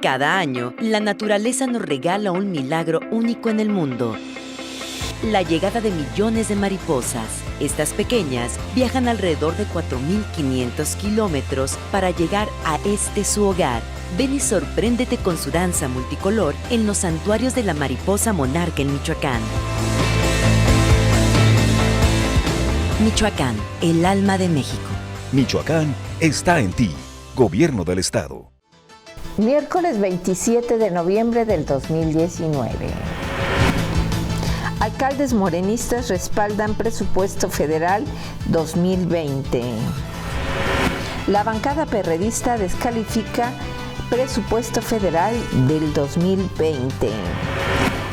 Cada año, la naturaleza nos regala un milagro único en el mundo. La llegada de millones de mariposas. Estas pequeñas viajan alrededor de 4.500 kilómetros para llegar a su hogar. Ven y sorpréndete con su danza multicolor en los santuarios de la mariposa monarca en Michoacán. Michoacán, el alma de México. Michoacán está en ti. Gobierno del Estado. Miércoles 27 de noviembre del 2019. Alcaldes morenistas respaldan presupuesto federal 2020. La bancada perredista descalifica presupuesto federal del 2020.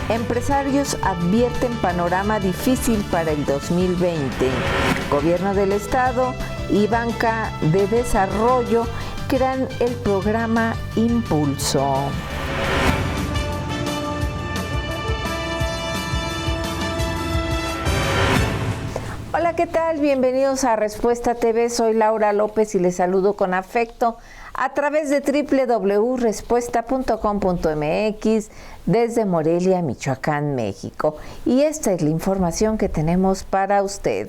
Empresarios advierten panorama difícil para el 2020. Gobierno del Estado y Banca de Desarrollo crean el programa Impulso. Hola, ¿qué tal? Bienvenidos a Respuesta TV. Soy Laura López y les saludo con afecto a través de www.respuesta.com.mx desde Morelia, Michoacán, México. Y esta es la información que tenemos para usted.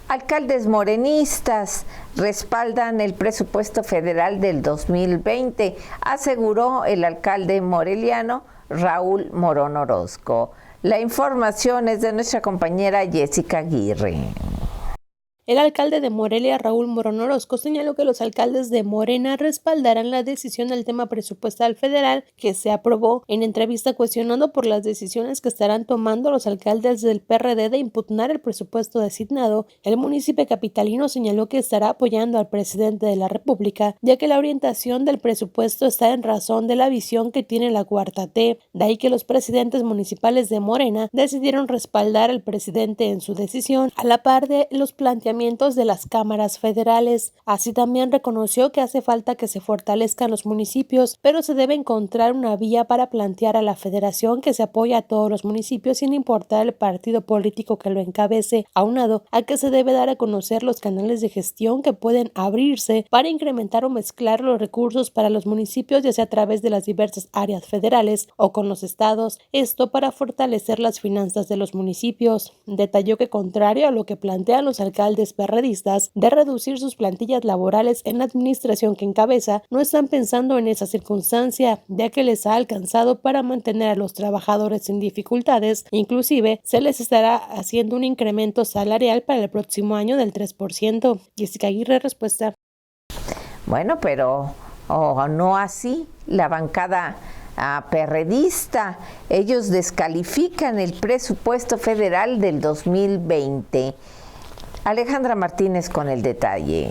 Alcaldes morenistas respaldan el presupuesto federal del 2020, aseguró el alcalde moreliano Raúl Morón Orozco. La información es de nuestra compañera Jessica Aguirre. El alcalde de Morelia, Raúl Morón Orozco, señaló que los alcaldes de Morena respaldarán la decisión del tema presupuestal federal que se aprobó. En entrevista cuestionado por las decisiones que estarán tomando los alcaldes del PRD de impugnar el presupuesto designado, el municipio capitalino señaló que estará apoyando al presidente de la República, ya que la orientación del presupuesto está en razón de la visión que tiene la Cuarta T. De ahí que los presidentes municipales de Morena decidieron respaldar al presidente en su decisión, a la par de los planteamientos de las cámaras federales. Así también reconoció que hace falta que se fortalezcan los municipios, pero se debe encontrar una vía para plantear a la federación que se apoya a todos los municipios sin importar el partido político que lo encabece, aunado a que se debe dar a conocer los canales de gestión que pueden abrirse para incrementar o mezclar los recursos para los municipios, ya sea a través de las diversas áreas federales o con los estados, esto para fortalecer las finanzas de los municipios. Detalló que contrario a lo que plantean los alcaldes perredistas de reducir sus plantillas laborales en la administración que encabeza, no están pensando en esa circunstancia, ya que les ha alcanzado para mantener a los trabajadores sin dificultades. Inclusive, se les estará haciendo un incremento salarial para el próximo año del 3%. Jessica Aguirre, Respuesta. Bueno, pero no así la bancada perredista. Ellos descalifican el presupuesto federal del 2020. Alejandra Martínez con el detalle.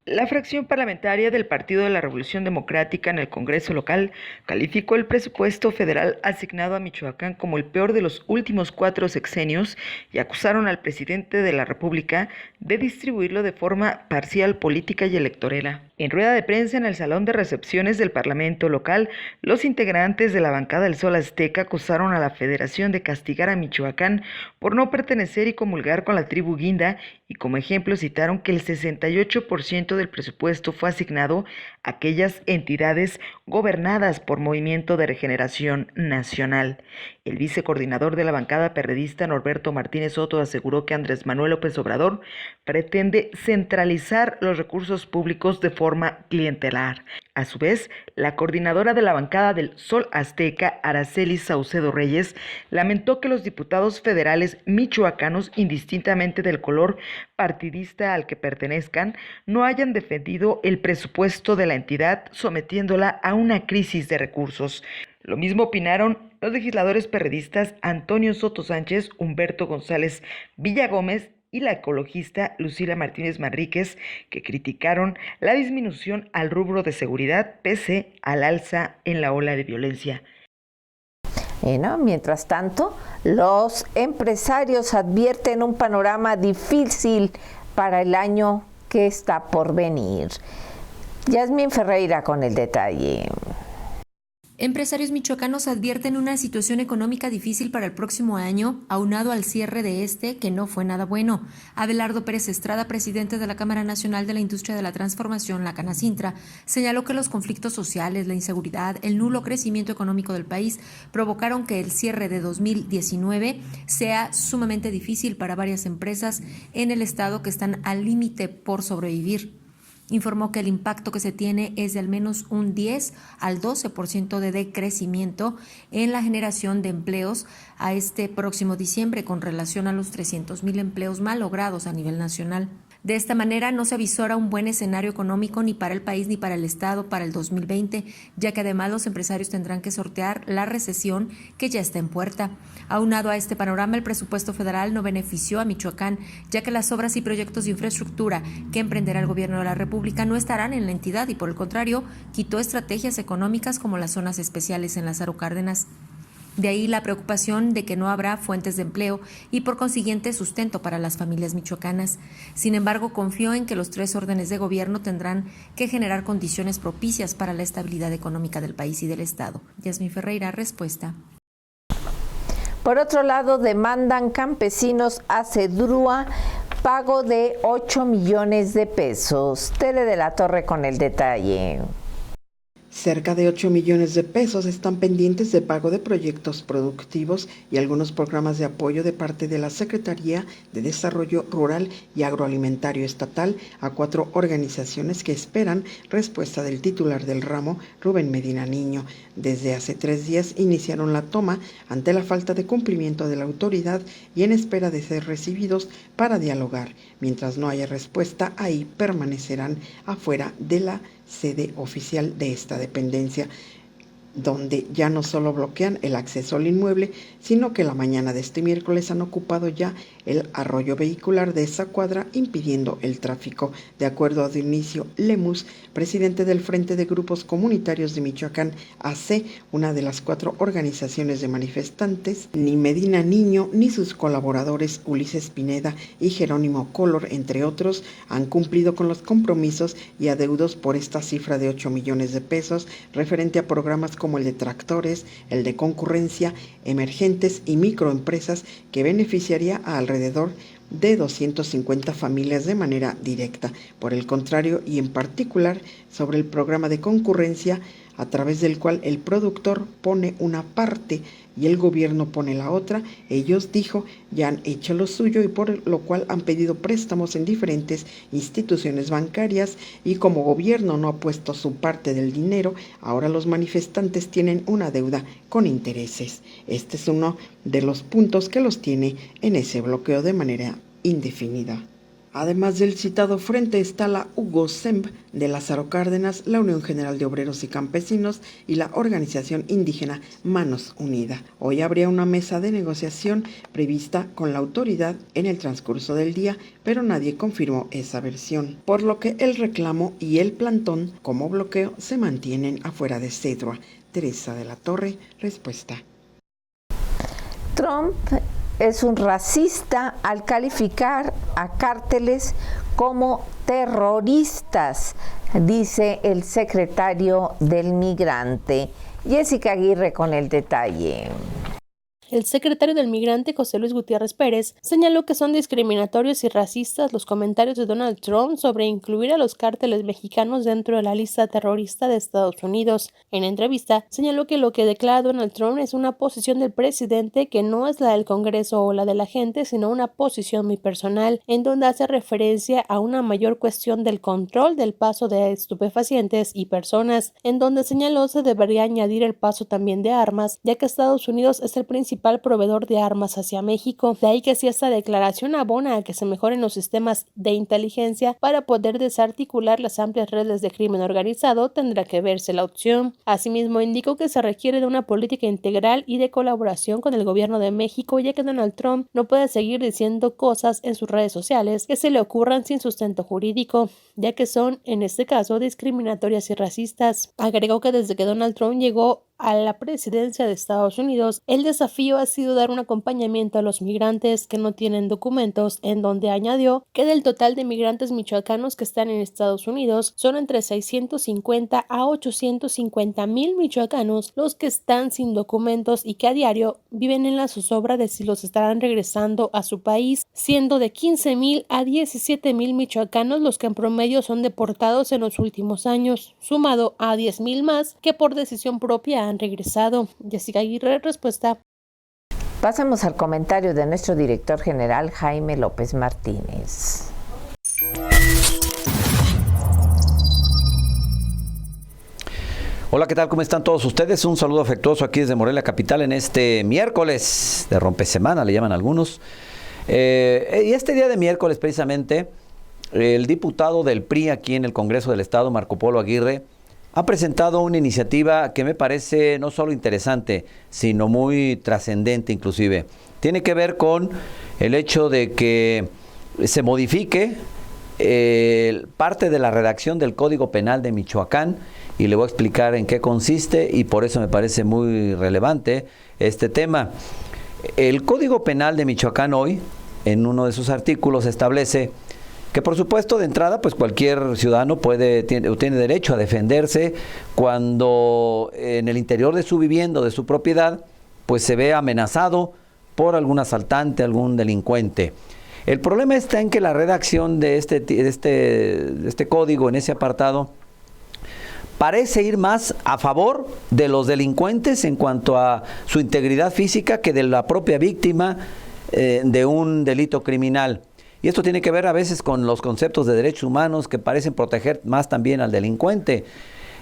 La fracción parlamentaria del Partido de la Revolución Democrática en el Congreso local calificó el presupuesto federal asignado a Michoacán como el peor de los últimos 4 sexenios y acusaron al presidente de la República de distribuirlo de forma parcial, política y electorera. En rueda de prensa en el salón de recepciones del Parlamento local, los integrantes de la bancada del Sol Azteca acusaron a la Federación de castigar a Michoacán por no pertenecer y comulgar con la tribu guinda, y como ejemplo citaron que el 68% del presupuesto fue asignado a aquellas entidades gobernadas por Movimiento de Regeneración Nacional. El vicecoordinador de la bancada perredista, Norberto Martínez Soto, aseguró que Andrés Manuel López Obrador pretende centralizar los recursos públicos de forma clientelar. A su vez, la coordinadora de la bancada del Sol Azteca, Araceli Saucedo Reyes, lamentó que los diputados federales michoacanos, indistintamente del color partidista al que pertenezcan, no hayan defendido el presupuesto de la entidad, sometiéndola a una crisis de recursos. Lo mismo opinaron los legisladores perredistas Antonio Soto Sánchez, Humberto González Villagómez y la ecologista Lucila Martínez Manríquez, que criticaron la disminución al rubro de seguridad pese al alza en la ola de violencia. Mientras tanto, los empresarios advierten un panorama difícil para el año que está por venir. Yasmín Ferreira con el detalle. Empresarios michoacanos advierten una situación económica difícil para el próximo año, aunado al cierre de que no fue nada bueno. Abelardo Pérez Estrada, presidente de la Cámara Nacional de la Industria de la Transformación, la Canacintra, señaló que los conflictos sociales, la inseguridad, el nulo crecimiento económico del país provocaron que el cierre de 2019 sea sumamente difícil para varias empresas en el estado que están al límite por sobrevivir. Informó que el impacto que se tiene es de al menos un 10 al 12% de decrecimiento en la generación de empleos a este próximo diciembre con relación a los 300,000 empleos mal logrados a nivel nacional. De esta manera no se avisora un buen escenario económico ni para el país ni para el Estado para el 2020, ya que además los empresarios tendrán que sortear la recesión que ya está en puerta. Aunado a este panorama, el presupuesto federal no benefició a Michoacán, ya que las obras y proyectos de infraestructura que emprenderá el gobierno de la República no estarán en la entidad y, por el contrario, quitó estrategias económicas como las zonas especiales en Lázaro Cárdenas. De ahí la preocupación de que no habrá fuentes de empleo y por consiguiente sustento para las familias michoacanas. Sin embargo, confió en que los 3 órdenes de gobierno tendrán que generar condiciones propicias para la estabilidad económica del país y del Estado. Yasmín Ferreira, Respuesta. Por otro lado, demandan campesinos a Sedrúa pago de 8 millones de pesos. Tere de la Torre con el detalle. Cerca de 8 millones de pesos están pendientes de pago de proyectos productivos y algunos programas de apoyo de parte de la Secretaría de Desarrollo Rural y Agroalimentario Estatal a 4 organizaciones que esperan respuesta del titular del ramo, Rubén Medina Niño. Desde hace 3 días iniciaron la toma ante la falta de cumplimiento de la autoridad y en espera de ser recibidos para dialogar. Mientras no haya respuesta, ahí permanecerán afuera de la sede oficial de esta dependencia, donde ya no solo bloquean el acceso al inmueble, sino que la mañana de este miércoles han ocupado ya el arroyo vehicular de esa cuadra, impidiendo el tráfico. De acuerdo a Dionisio Lemus, presidente del Frente de Grupos Comunitarios de Michoacán, AC, una de las 4 organizaciones de manifestantes, ni Medina Niño ni sus colaboradores Ulises Pineda y Jerónimo Color, entre otros, han cumplido con los compromisos y adeudos por esta cifra de 8 millones de pesos referente a programas como el de tractores, el de concurrencia, emergentes y microempresas que beneficiaría a alrededor de 250 familias de manera directa. Por el contrario, y en particular sobre el programa de concurrencia, a través del cual el productor pone una parte y el gobierno pone la otra, ellos, dijo, ya han hecho lo suyo y por lo cual han pedido préstamos en diferentes instituciones bancarias y como gobierno no ha puesto su parte del dinero, ahora los manifestantes tienen una deuda con intereses. Este es uno de los puntos que los tiene en ese bloqueo de manera indefinida. Además del citado frente está la Hugo Semb de Lázaro Cárdenas, la Unión General de Obreros y Campesinos y la organización indígena Manos Unidas. Hoy habría una mesa de negociación prevista con la autoridad en el transcurso del día, pero nadie confirmó esa versión, por lo que el reclamo y el plantón como bloqueo se mantienen afuera de Sedrúa. Teresa de la Torre, Respuesta. Trump es un racista al calificar a cárteles como terroristas, dice el secretario del Migrante. Jessica Aguirre con el detalle. El secretario del Migrante, José Luis Gutiérrez Pérez, señaló que son discriminatorios y racistas los comentarios de Donald Trump sobre incluir a los cárteles mexicanos dentro de la lista terrorista de Estados Unidos. En entrevista, señaló que lo que declara Donald Trump es una posición del presidente que no es la del Congreso o la de la gente, sino una posición muy personal, en donde hace referencia a una mayor cuestión del control del paso de estupefacientes y personas, en donde señaló se debería añadir el paso también de armas, ya que Estados Unidos es el principal proveedor de armas hacia México. De ahí que si esta declaración abona a que se mejoren los sistemas de inteligencia para poder desarticular las amplias redes de crimen organizado, tendrá que verse la opción. Asimismo, indicó que se requiere de una política integral y de colaboración con el gobierno de México, ya que Donald Trump no puede seguir diciendo cosas en sus redes sociales que se le ocurran sin sustento jurídico, ya que son, en este caso, discriminatorias y racistas. Agregó que desde que Donald Trump llegó a la presidencia de Estados Unidos, el desafío ha sido dar un acompañamiento a los migrantes que no tienen documentos, en donde añadió que del total de migrantes michoacanos que están en Estados Unidos, son entre 650 a 850,000 michoacanos los que están sin documentos y que a diario viven en la zozobra de si los estarán regresando a su país, siendo de 15,000 a 17,000 michoacanos los que en promedio son deportados en los últimos años, sumado a 10,000 más que por decisión propia han regresado. Jessica Aguirre, respuesta. Pasamos al comentario de nuestro director general, Jaime López Martínez. Hola, ¿qué tal? ¿Cómo están todos ustedes? Un saludo afectuoso aquí desde Morelia Capital en este miércoles de rompesemana, le llaman algunos. Y este día de miércoles, precisamente, el diputado del PRI aquí en el Congreso del Estado, Marco Polo Aguirre, ha presentado una iniciativa que me parece no solo interesante, sino muy trascendente inclusive. Tiene que ver con el hecho de que se modifique parte de la redacción del Código Penal de Michoacán, y le voy a explicar en qué consiste, y por eso me parece muy relevante este tema. El Código Penal de Michoacán hoy, en uno de sus artículos, establece que por supuesto de entrada pues cualquier ciudadano tiene derecho a defenderse cuando en el interior de su vivienda o de su propiedad pues se ve amenazado por algún asaltante, algún delincuente. El problema está en que la redacción de este código en ese apartado parece ir más a favor de los delincuentes en cuanto a su integridad física que de la propia víctima de un delito criminal. Y esto tiene que ver a veces con los conceptos de derechos humanos que parecen proteger más también al delincuente.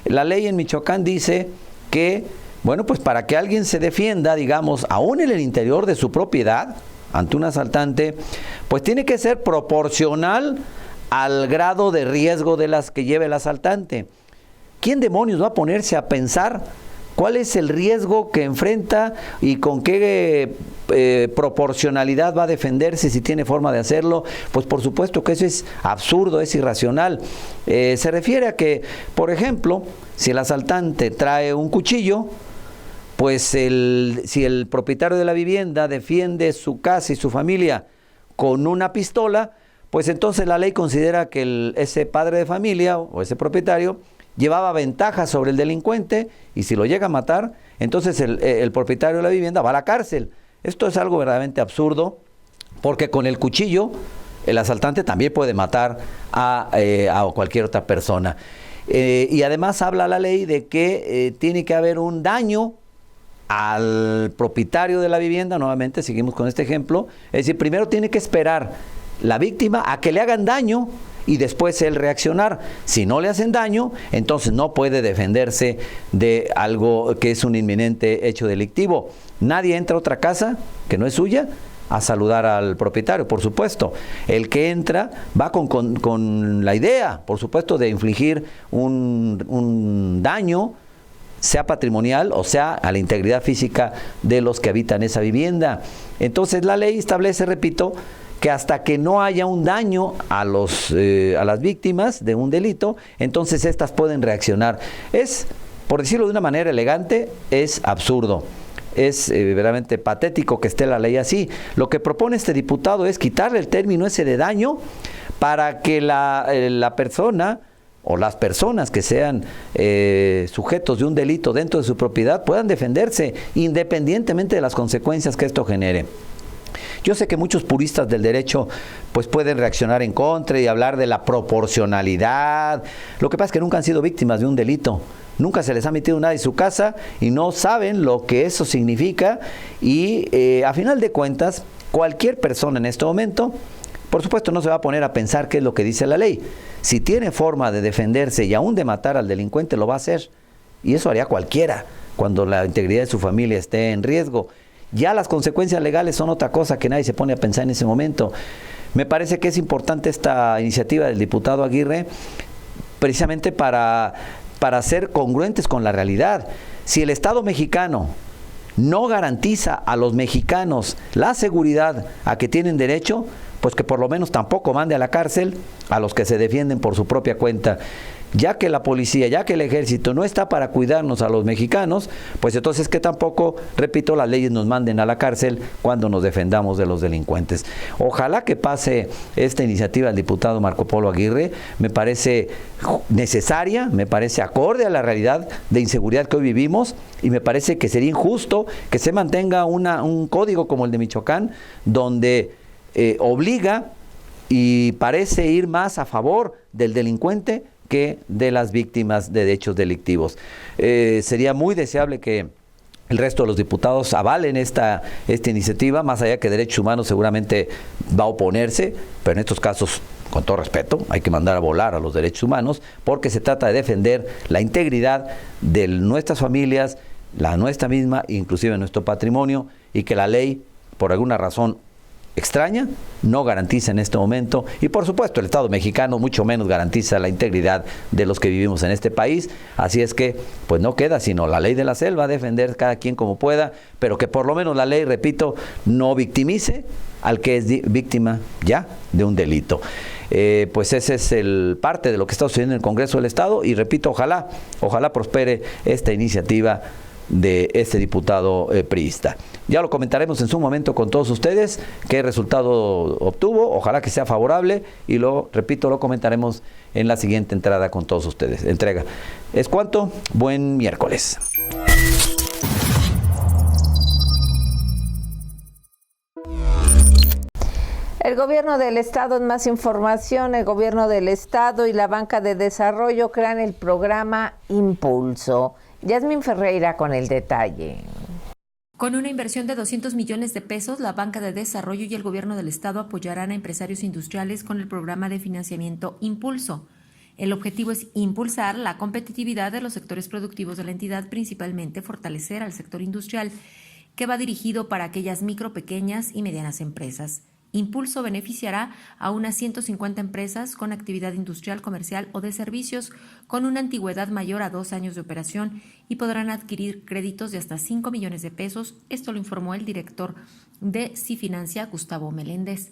La ley en Michoacán dice que, bueno, pues para que alguien se defienda, digamos, aún en el interior de su propiedad, ante un asaltante, pues tiene que ser proporcional al grado de riesgo de las que lleve el asaltante. ¿Quién demonios va a ponerse a pensar cuál es el riesgo que enfrenta y con qué proporcionalidad va a defenderse, si tiene forma de hacerlo? Pues por supuesto que eso es absurdo, es irracional. Se refiere a que, por ejemplo, si el asaltante trae un cuchillo, pues si el propietario de la vivienda defiende su casa y su familia con una pistola, pues entonces la ley considera que ese padre de familia o ese propietario llevaba ventaja sobre el delincuente, y si lo llega a matar, entonces el propietario de la vivienda va a la cárcel. Esto es algo verdaderamente absurdo, porque con el cuchillo el asaltante también puede matar a cualquier otra persona. Y además habla la ley de que tiene que haber un daño al propietario de la vivienda. Nuevamente seguimos con este ejemplo, es decir, primero tiene que esperar la víctima a que le hagan daño y después él reaccionar. Si no le hacen daño, entonces no puede defenderse de algo que es un inminente hecho delictivo. Nadie entra a otra casa que no es suya a saludar al propietario, por supuesto. El que entra va con la idea, por supuesto, de infligir un daño, sea patrimonial o sea a la integridad física de los que habitan esa vivienda. Entonces la ley establece, repito, que hasta que no haya un daño a las víctimas de un delito, entonces estas pueden reaccionar. Es, por decirlo de una manera elegante, es absurdo. Es verdaderamente patético que esté la ley así. Lo que propone este diputado es quitarle el término ese de daño para que la persona o las personas que sean sujetos de un delito dentro de su propiedad puedan defenderse independientemente de las consecuencias que esto genere. Yo sé que muchos puristas del derecho pues pueden reaccionar en contra y hablar de la proporcionalidad. Lo que pasa es que nunca han sido víctimas de un delito. Nunca se les ha metido nada en su casa y no saben lo que eso significa. Y a final de cuentas, cualquier persona en este momento, por supuesto, no se va a poner a pensar qué es lo que dice la ley. Si tiene forma de defenderse y aún de matar al delincuente, lo va a hacer. Y eso haría cualquiera cuando la integridad de su familia esté en riesgo. Ya las consecuencias legales son otra cosa que nadie se pone a pensar en ese momento. Me parece que es importante esta iniciativa del diputado Aguirre, precisamente para ser congruentes con la realidad. Si el Estado mexicano no garantiza a los mexicanos la seguridad a que tienen derecho, pues que por lo menos tampoco mande a la cárcel a los que se defienden por su propia cuenta. ya que la policía, ya que el ejército no está para cuidarnos a los mexicanos, pues entonces que tampoco, repito, las leyes nos manden a la cárcel cuando nos defendamos de los delincuentes. Ojalá que pase esta iniciativa del diputado Marco Polo Aguirre, me parece necesaria, me parece acorde a la realidad de inseguridad que hoy vivimos, y me parece que sería injusto que se mantenga un código como el de Michoacán, donde obliga y parece ir más a favor del delincuente que de las víctimas de hechos delictivos. Sería muy deseable que el resto de los diputados avalen esta iniciativa, más allá que Derechos Humanos seguramente va a oponerse, pero en estos casos, con todo respeto, hay que mandar a volar a los derechos humanos, porque se trata de defender la integridad de nuestras familias, la nuestra misma, inclusive nuestro patrimonio, y que la ley, por alguna razón extraña, no garantiza en este momento, y por supuesto el Estado mexicano mucho menos garantiza la integridad de los que vivimos en este país. Así es que pues no queda sino la ley de la selva, defender cada quien como pueda, pero que por lo menos la ley, repito, no victimice al que es víctima ya de un delito. Pues ese es parte de lo que está sucediendo en el Congreso del Estado, y repito, ojalá prospere esta iniciativa de este diputado priista. Ya lo comentaremos en su momento con todos ustedes, qué resultado obtuvo, ojalá que sea favorable, y lo comentaremos en la siguiente entrega con todos ustedes. Es cuanto, buen miércoles. El gobierno del estado, en más información, el gobierno del estado y la banca de desarrollo crean el programa Impulso. Yasmín Ferreira con el detalle. Con una inversión de 200 millones de pesos, la Banca de Desarrollo y el Gobierno del Estado apoyarán a empresarios industriales con el programa de financiamiento Impulso. El objetivo es impulsar la competitividad de los sectores productivos de la entidad, principalmente fortalecer al sector industrial, que va dirigido para aquellas micro, pequeñas y medianas empresas. Impulso beneficiará a unas 150 empresas con actividad industrial, comercial o de servicios con una antigüedad mayor a 2 años de operación y podrán adquirir créditos de hasta 5 millones de pesos. Esto lo informó el director de Cifinancia, Gustavo Meléndez.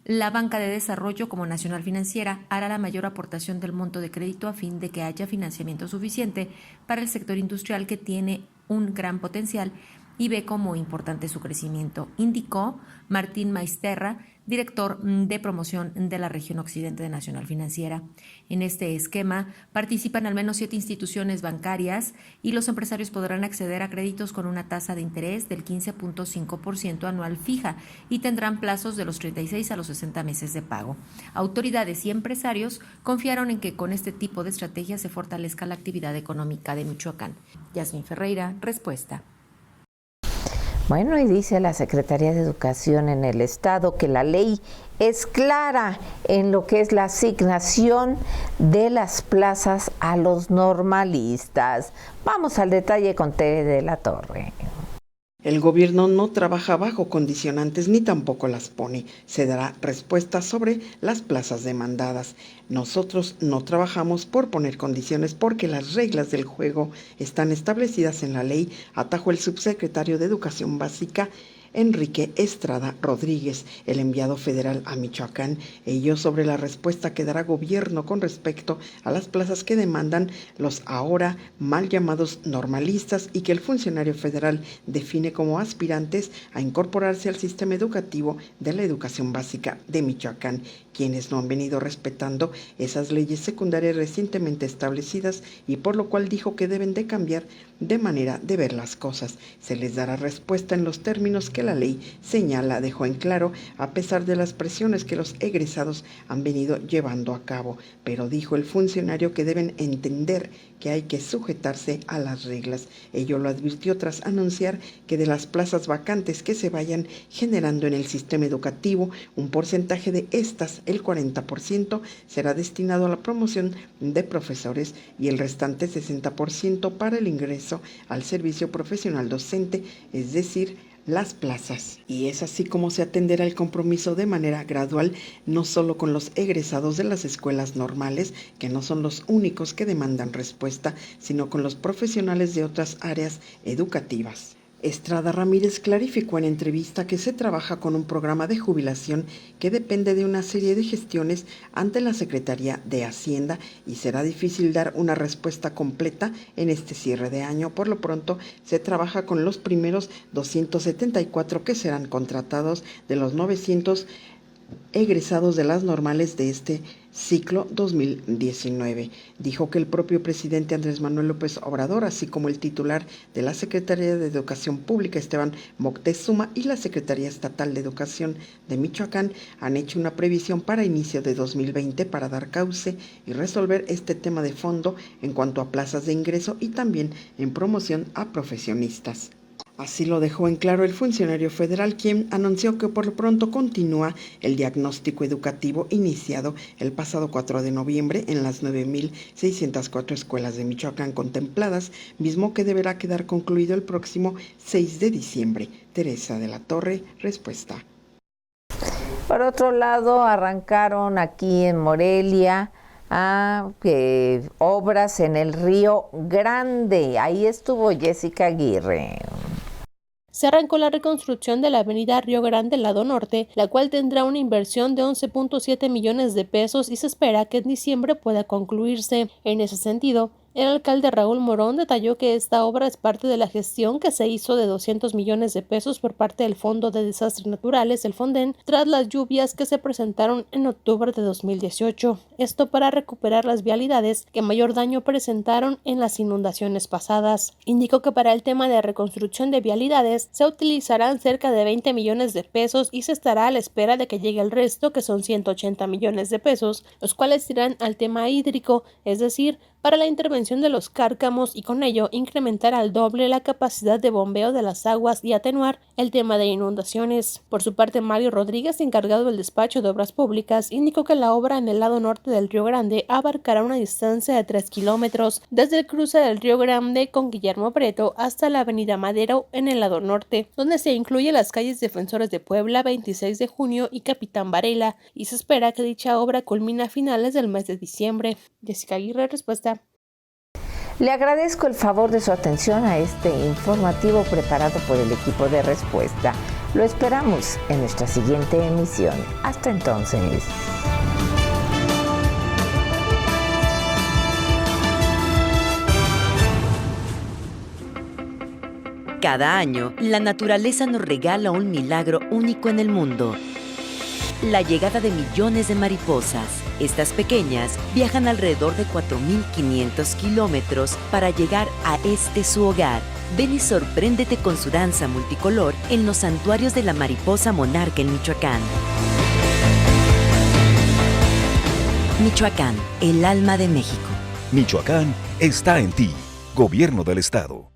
La Banca de Desarrollo, como Nacional Financiera, hará la mayor aportación del monto de crédito a fin de que haya financiamiento suficiente para el sector industrial, que tiene un gran potencial y ve como importante su crecimiento, indicó Martín Maisterra, director de promoción de la región occidente de Nacional Financiera. En este esquema participan al menos 7 instituciones bancarias y los empresarios podrán acceder a créditos con una tasa de interés del 15.5% anual fija y tendrán plazos de los 36 a los 60 meses de pago. Autoridades y empresarios confiaron en que con este tipo de estrategia se fortalezca la actividad económica de Michoacán. Yasmín Ferreira, respuesta. Bueno, y dice la Secretaría de Educación en el Estado que la ley es clara en lo que es la asignación de las plazas a los normalistas. Vamos al detalle con Tere de la Torre. El gobierno no trabaja bajo condicionantes ni tampoco las pone. Se dará respuesta sobre las plazas demandadas. Nosotros no trabajamos por poner condiciones porque las reglas del juego están establecidas en la ley, atajó el subsecretario de Educación Básica, Enrique Estrada Rodríguez, el enviado federal a Michoacán, ello sobre la respuesta que dará gobierno con respecto a las plazas que demandan los ahora mal llamados normalistas y que el funcionario federal define como aspirantes a incorporarse al sistema educativo de la educación básica de Michoacán, quienes no han venido respetando esas leyes secundarias recientemente establecidas y por lo cual dijo que deben de cambiar de manera de ver las cosas. Se les dará respuesta en los términos que la ley señala, dejó en claro, a pesar de las presiones que los egresados han venido llevando a cabo, pero dijo el funcionario que deben entender que hay que sujetarse a las reglas. Ello lo advirtió tras anunciar que de las plazas vacantes que se vayan generando en el sistema educativo, un porcentaje de estas, el 40%, será destinado a la promoción de profesores y el restante 60% para el ingreso al servicio profesional docente, es decir, las plazas. Y es así como se atenderá el compromiso de manera gradual, no solo con los egresados de las escuelas normales, que no son los únicos que demandan respuesta, sino con los profesionales de otras áreas educativas. Estrada Ramírez clarificó en entrevista que se trabaja con un programa de jubilación que depende de una serie de gestiones ante la Secretaría de Hacienda y será difícil dar una respuesta completa en este cierre de año. Por lo pronto, se trabaja con los primeros 274 que serán contratados de los 900 egresados de las normales de este ciclo 2019. Dijo que el propio presidente Andrés Manuel López Obrador, así como el titular de la Secretaría de Educación Pública, Esteban Moctezuma, y la Secretaría Estatal de Educación de Michoacán han hecho una previsión para inicio de 2020 para dar cauce y resolver este tema de fondo en cuanto a plazas de ingreso y también en promoción a profesionistas. Así lo dejó en claro el funcionario federal, quien anunció que por lo pronto continúa el diagnóstico educativo iniciado el pasado 4 de noviembre en las 9.604 escuelas de Michoacán contempladas, mismo que deberá quedar concluido el próximo 6 de diciembre. Teresa de la Torre, respuesta. Por otro lado, arrancaron aquí en Morelia obras en el Río Grande. Ahí estuvo Jessica Aguirre. Se arrancó la reconstrucción de la avenida Río Grande, lado norte, la cual tendrá una inversión de 11.7 millones de pesos y se espera que en diciembre pueda concluirse. En ese sentido, el alcalde Raúl Morón detalló que esta obra es parte de la gestión que se hizo de 200 millones de pesos por parte del Fondo de Desastres Naturales, el Fonden, tras las lluvias que se presentaron en octubre de 2018. Esto para recuperar las vialidades que mayor daño presentaron en las inundaciones pasadas. Indicó que para el tema de reconstrucción de vialidades se utilizarán cerca de 20 millones de pesos y se estará a la espera de que llegue el resto, que son 180 millones de pesos, los cuales irán al tema hídrico, es decir, para la intervención de los cárcamos y con ello incrementar al doble la capacidad de bombeo de las aguas y atenuar el tema de inundaciones. Por su parte, Mario Rodríguez, encargado del despacho de obras públicas, indicó que la obra en el lado norte del Río Grande abarcará una distancia de 3 kilómetros desde el cruce del Río Grande con Guillermo Preto hasta la avenida Madero en el lado norte, donde se incluye las calles Defensores de Puebla, 26 de junio y Capitán Varela, y se espera que dicha obra culmine a finales del mes de diciembre. Jessica Aguirre, respuesta. Le agradezco el favor de su atención a este informativo preparado por el equipo de Respuesta. Lo esperamos en nuestra siguiente emisión. Hasta entonces. Cada año, la naturaleza nos regala un milagro único en el mundo. La llegada de millones de mariposas. Estas pequeñas viajan alrededor de 4.500 kilómetros para llegar a su hogar. Ven y sorpréndete con su danza multicolor en los santuarios de la mariposa monarca en Michoacán. Michoacán, el alma de México. Michoacán está en ti. Gobierno del Estado.